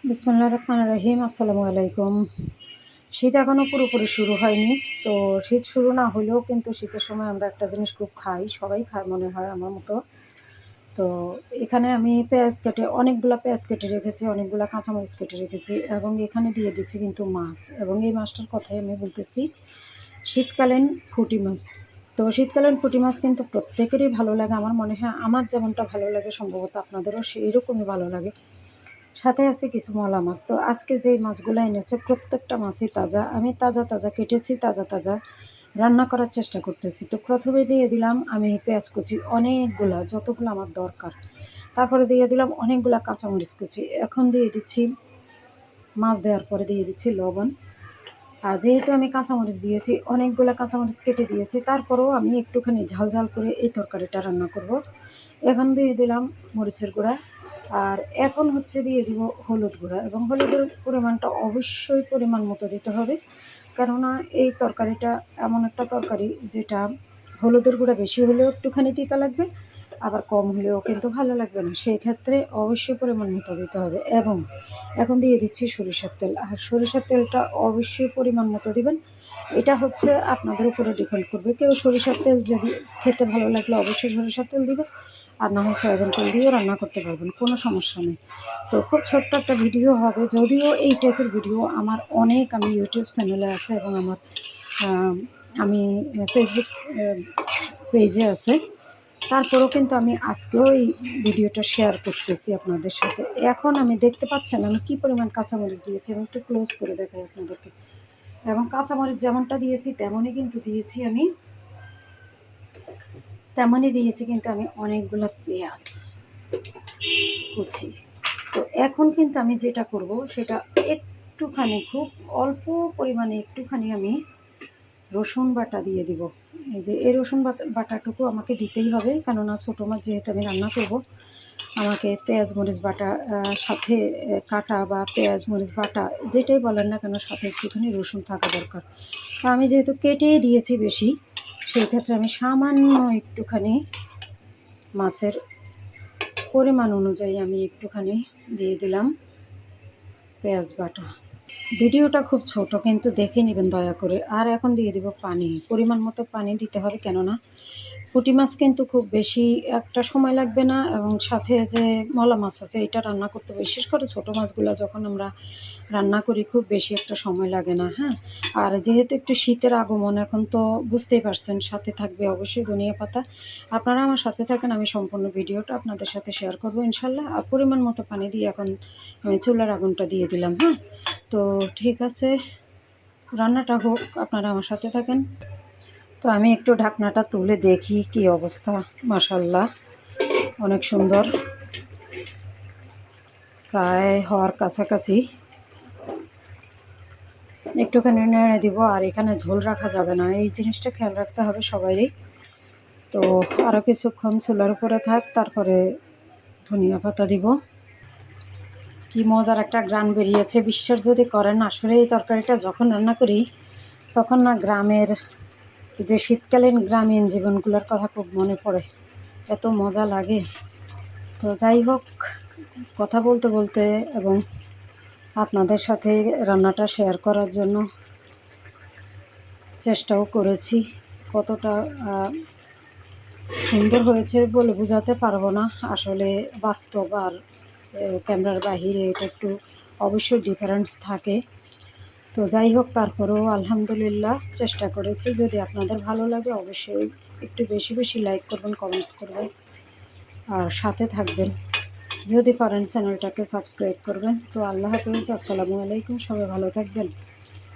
বিসমিল্লাহির রহমানির রহিম। আসসালামু আলাইকুম। শীত এখনও পুরোপুরি শুরু হয়নি। তো শীত শুরু না হলেও কিন্তু শীতের সময় আমরা একটা জিনিস খুব খাই, সবাই খায় মনে হয় আমার মতো। তো এখানে আমি অনেকগুলা পেঁয়াজ কেটে রেখেছি, অনেকগুলা কাঁচামরিচ কেটে রেখেছি এবং এখানে দিয়ে দিচ্ছি কিন্তু মাছ, এবং এই মাছটার কথাই আমি বলতেছি, শীতকালীন পুঁটি মাছ। তো শীতকালীন পুঁটি মাছ কিন্তু প্রত্যেকেরই ভালো লাগে, আমার মনে হয় আমার যেমনটা ভালো লাগে সম্ভবত আপনাদেরও সেই রকমই ভালো লাগে। সাথে আছে কিছু মলা মাছ। তো আজকে যেই মাছগুলো এনেছে প্রত্যেকটা মাছই তাজা, আমি তাজা তাজা কেটেছি, তাজা তাজা রান্না করার চেষ্টা করতেছি। তো প্রথমে দিয়ে দিলাম আমি পেঁয়াজ কুচি অনেকগুলা, যতগুলো আমার দরকার। তারপরে দিয়ে দিলাম অনেকগুলা কাঁচামরিচ কুচি। এখন দিয়ে দিচ্ছি, মাছ দেওয়ার পরে দিয়ে দিচ্ছি লবণ। আর যেহেতু আমি কাঁচামরিচ দিয়েছি, অনেকগুলো কাঁচামরিচ কেটে দিয়েছি, তারপরেও আমি একটুখানি ঝাল ঝাল করে এই তরকারিটা রান্না করব। এখন দিয়ে দিলাম মরিচের গুঁড়া, আর এখন হচ্ছে দিয়ে দিব হলুদ গুঁড়া, এবং হলুদের পরিমাণটা অবশ্যই পরিমাণ মতো দিতে হবে, কেননা এই তরকারিটা এমন একটা তরকারি যেটা হলুদের গুঁড়া বেশি হলেও একটুখানি তিতা লাগবে, আবার কম হলেও কিন্তু ভালো লাগবে না, সেই ক্ষেত্রে অবশ্যই পরিমাণ মতো দিতে হবে। এবং এখন দিয়ে দিচ্ছি সরিষার তেল, আর সরিষার তেলটা অবশ্যই পরিমাণ মতো দিবেন। এটা হচ্ছে আপনাদের উপরে ডিপেন্ড করবে, কেউ সরিষার তেল যদি খেতে ভালো লাগলে অবশ্যই সরিষার তেল দিবে, আর না হয় সয়াবিন তেল দিয়েও রান্না করতে পারবেন, কোনো সমস্যা নেই। তো খুব ছোট্ট একটা ভিডিও হবে, যদিও এই টাইপের ভিডিও আমার অনেক, আমি ইউটিউব চ্যানেলে আছে এবং আমার আমি ফেসবুক পেজে আছে, তারপরেও কিন্তু আমি আজকেও এই ভিডিওটা শেয়ার করতেছি আপনাদের সাথে। এখন আমি দেখতে পাচ্ছেন আমি কি পরিমাণ কাঁচামরিচ দিয়েছি, আমি একটু ক্লোজ করে দেখাই আপনাদেরকে। এবং কাঁচামরিচ যেমনটা দিয়েছি তেমনই দিয়েছি কিন্তু আমি অনেকগুলো পেঁয়াজ কুচি। তো এখন কিন্তু আমি যেটা করব সেটা একটুখানি, খুব অল্প পরিমাণে একটুখানি আমি রসুন বাটা দিয়ে দিব। এই যে এই রসুন বাটাটুকু আমাকে দিতেই হবে, কেননা ছোটো মাছ যেহেতু আমি রান্না করব, আমাকে পেঁয়াজ মরিচ বাটা সাথে কাটা বা পেঁয়াজ মরিচ বাটা যেটাই বলেন না কেন, সাথে একটুখানি রসুন থাকা দরকার। তো আমি যেহেতু কেটেই দিয়েছি বেশি, সেই ক্ষেত্রে আমি সামান্য একটুখানি মাছের পরিমাণ অনুযায়ী আমি একটুখানি দিয়ে দিলাম পেঁয়াজ বাটা। ভিডিওটা খুব ছোট, কিন্তু দেখে নেবেন দয়া করে। আর এখন দিয়ে দিব পানি, পরিমাণ মতো পানি দিতে হবে, কেননা পুঁটি মাছ কিন্তু খুব বেশি একটা সময় লাগবে না, এবং সাথে যে মলা মাছ আছে এটা রান্না করতে, বিশেষ করে ছোটো মাছগুলো যখন আমরা রান্না করি খুব বেশি একটা সময় লাগে না। হ্যাঁ, আর যেহেতু একটু শীতের আগমন এখন, তো বুঝতেই পারছেন, সাথে থাকবে অবশ্যই ধনিয়া পাতা। আপনারা আমার সাথে থাকেন, আমি সম্পূর্ণ ভিডিওটা আপনাদের সাথে শেয়ার করবো ইনশাল্লাহ। আর পরিমাণ মতো পানি দিয়ে এখন আমি চুলার আগুনটা দিয়ে দিলাম। হ্যাঁ, তো ঠিক আছে, রান্নাটা হোক, আপনারা আমার সাথে থাকেন। তো আমি একটু ঢাকনাটা তুলে দেখি কি অবস্থা। মাশাল্লাহ, অনেক সুন্দর, প্রায় হওয়ার কাছাকাছি। একটুখানি নেড়ে দিব, আর এখানে ঝোল রাখা যাবে না, এই জিনিসটা খেয়াল রাখতে হবে সবাইরই। তো আরও কিছুক্ষণ চুলার উপরে থাক, তারপরে ধনিয়া পাতা দিব। কি মজার একটা গ্রান বেরিয়েছে, বিশ্বাস যদি করেন। আসলে এই তরকারিটা যখন রান্না করি তখন না গ্রামের যে শীতকালীন গ্রামীণ জীবনগুলোর কথা খুব মনে পড়ে, এত মজা লাগে। তো যাই হোক, কথা বলতে বলতে এবং আপনাদের সাথে রান্নাটা শেয়ার করার জন্য চেষ্টাও করেছি। কতটা সুন্দর হয়েছে বলে বোঝাতে পারবো না, আসলে বাস্তব আর ক্যামেরার বাহিরে এটা একটু অবশ্যই ডিফারেন্স থাকে। তো যাই হোক, তারপরেও আলহামদুলিল্লাহ চেষ্টা করেছি। যদি আপনাদের ভালো লাগে অবশ্যই একটু বেশি বেশি লাইক করবেন, কমেন্টস করবেন, আর সাথে থাকবেন। যদি পারেন চ্যানেলটাকে সাবস্ক্রাইব করবেন। তো আল্লাহ হাফিজ, আসসালামু আলাইকুম, সবাই ভালো থাকবেন।